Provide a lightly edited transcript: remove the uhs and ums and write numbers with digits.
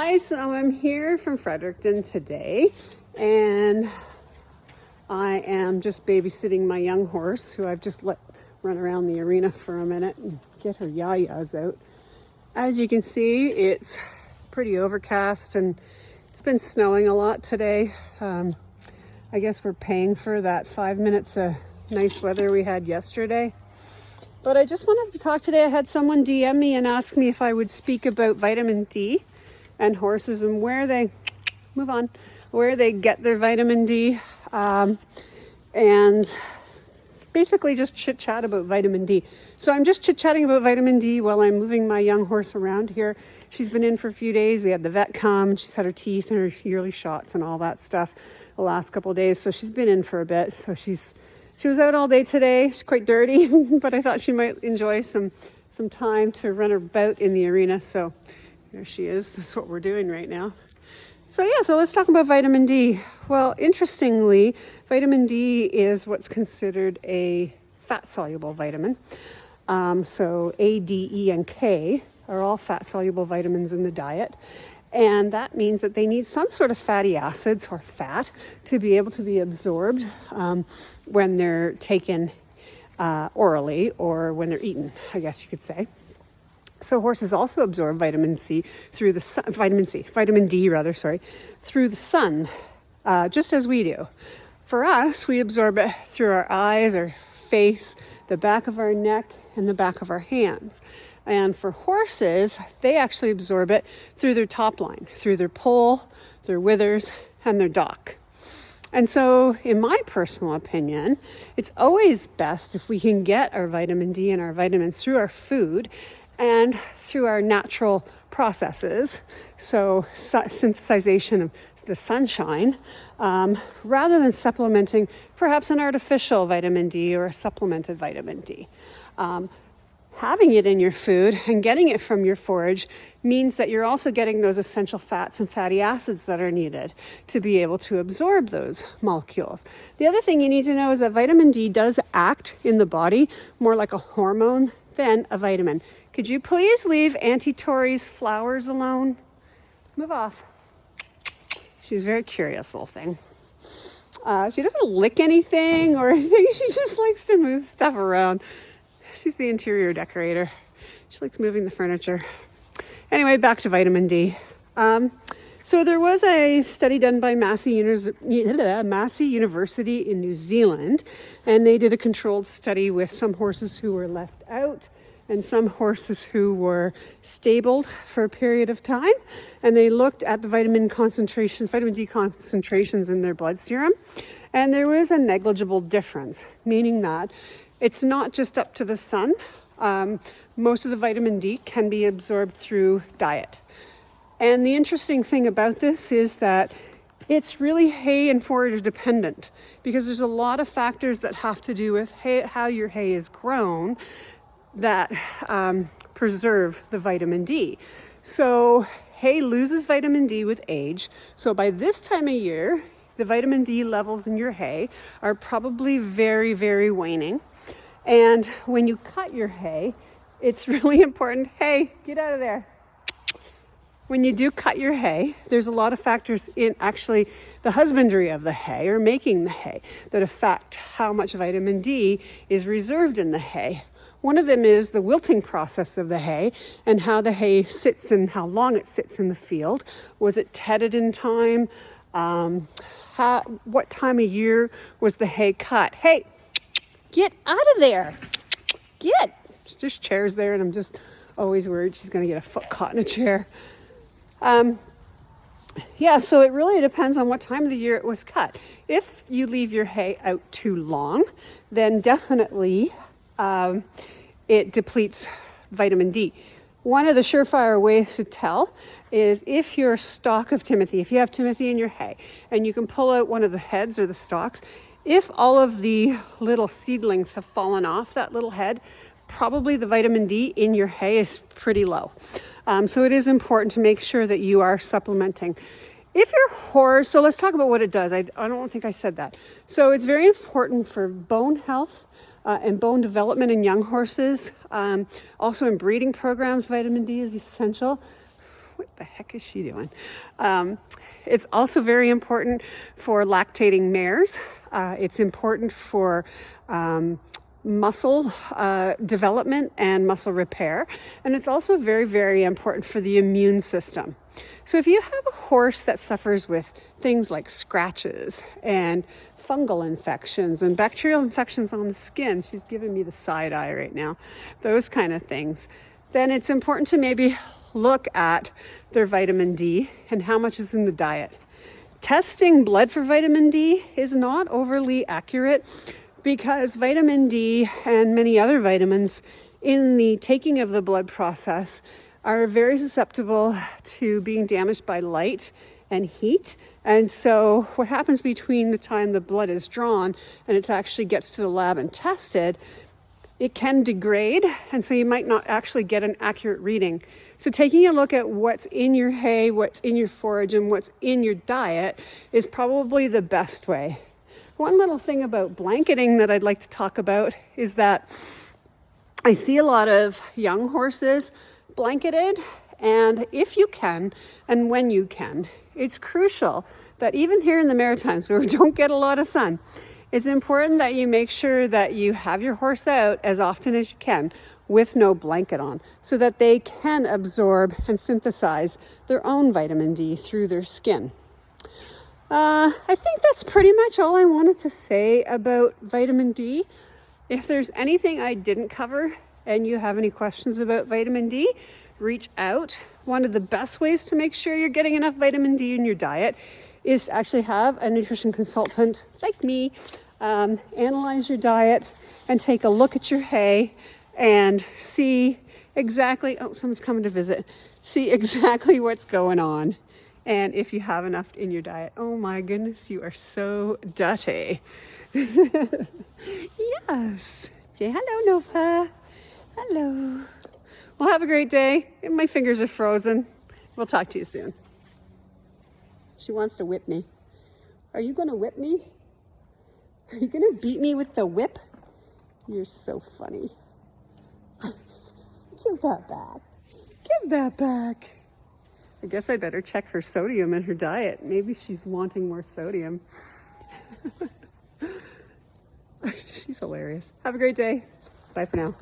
Hi, so I'm here from Fredericton today, and I am just babysitting my young horse, who I've just let run around the arena for a minute and get her yayas out. As you can see, it's pretty overcast and it's been snowing a lot today. I guess we're paying for that 5 minutes of nice weather we had yesterday. But I just wanted to talk today. I had someone DM me and ask me if I would speak about vitamin D and horses and where they get their vitamin D, and basically just chit chat about vitamin D. So I'm just chit chatting about vitamin D while I'm moving my young horse around here. She's been in for a few days. We had the vet come. She's had her teeth and her yearly shots and all that stuff the last couple of days. So she's been in for a bit. So she was out all day today. She's quite dirty, but I thought she might enjoy some time to run about in the arena. So there she is. That's what we're doing right now. So let's talk about vitamin D. Well, interestingly, vitamin D is what's considered a fat-soluble vitamin. So A, D, E, and K are all fat-soluble vitamins in the diet. And that means that they need some sort of fatty acids or fat to be able to be absorbed when they're taken orally or when they're eaten, I guess you could say. So horses also absorb vitamin D through the sun, through the sun, just as we do. For us, we absorb it through our eyes, our face, the back of our neck, and the back of our hands. And for horses, they actually absorb it through their top line, through their poll, their withers, and their dock. And so, in my personal opinion, it's always best if we can get our vitamin D and our vitamins through our food and through our natural processes, so synthesization of the sunshine, rather than supplementing perhaps an artificial vitamin D or a supplemented vitamin D. Having it in your food and getting it from your forage means that you're also getting those essential fats and fatty acids that are needed to be able to absorb those molecules. The other thing you need to know is that vitamin D does act in the body more like a hormone than a vitamin. Could you please leave Auntie Tori's flowers alone? Move off. She's a very curious little thing. She doesn't lick anything or anything. She just likes to move stuff around. She's the interior decorator. She likes moving the furniture. Anyway, back to vitamin D. So there was a study done by Massey University in New Zealand, and they did a controlled study with some horses who were left out and some horses who were stabled for a period of time. And they looked at the vitamin D concentrations in their blood serum. And there was a negligible difference, meaning that it's not just up to the sun. Most of the vitamin D can be absorbed through diet. And the interesting thing about this is that it's really hay and forage dependent, because there's a lot of factors that have to do with how your hay is grown that preserve the vitamin D. So hay loses vitamin D with age. So by this time of year, the vitamin D levels in your hay are probably very, very waning. And when you cut your hay, it's really important. Hey, get out of there. When you do cut your hay, there's a lot of factors in actually the husbandry of the hay or making the hay that affect how much vitamin D is reserved in the hay. One of them is the wilting process of the hay and how the hay sits and how long it sits in the field. Was it tedded in time? What time of year was the hay cut? Hey, get out of there. There's chairs there, and I'm just always worried she's going to get a foot caught in a chair. So it really depends on what time of the year it was cut. If you leave your hay out too long, then definitely it depletes vitamin D. One of the surefire ways to tell is if your stalk of Timothy, if you have Timothy in your hay and you can pull out one of the heads or the stalks, if all of the little seedlings have fallen off that little head, probably the vitamin D in your hay is pretty low. So it is important to make sure that you are supplementing. If your horse, so let's talk about what it does. I don't think I said that. So it's very important for bone health and bone development in young horses. Also in breeding programs, vitamin D is essential. What the heck is she doing? It's also very important for lactating mares. It's important for muscle development and muscle repair. And it's also very, very important for the immune system. So if you have a horse that suffers with things like scratches and fungal infections and bacterial infections on the skin, she's giving me the side eye right now, those kind of things, then it's important to maybe look at their vitamin D and how much is in the diet. Testing blood for vitamin D is not overly accurate because vitamin D and many other vitamins in the taking of the blood process are very susceptible to being damaged by light and heat. And so what happens between the time the blood is drawn and it actually gets to the lab and tested, it can degrade, and so you might not actually get an accurate reading. So taking a look at what's in your hay, what's in your forage, and what's in your diet is probably the best way. One little thing about blanketing that I'd like to talk about is that I see a lot of young horses blanketed, and if you can, and when you can, it's crucial that even here in the Maritimes where we don't get a lot of sun, it's important that you make sure that you have your horse out as often as you can with no blanket on so that they can absorb and synthesize their own vitamin D through their skin. I think that's pretty much all I wanted to say about vitamin D. If there's anything I didn't cover and you have any questions about vitamin D, reach out. One of the best ways to make sure you're getting enough vitamin D in your diet is to actually have a nutrition consultant like me analyze your diet and take a look at your hay and see exactly, oh, someone's coming to visit, see exactly what's going on. And if you have enough in your diet, oh my goodness, you are so dirty. Yes. Say hello, Nova. Hello. Well, have a great day. My fingers are frozen. We'll talk to you soon. She wants to whip me. Are you going to whip me? Are you going to beat me with the whip? You're so funny. Give that back. Give that back. I guess I better check her sodium in her diet. Maybe she's wanting more sodium. She's hilarious. Have a great day. Bye for now.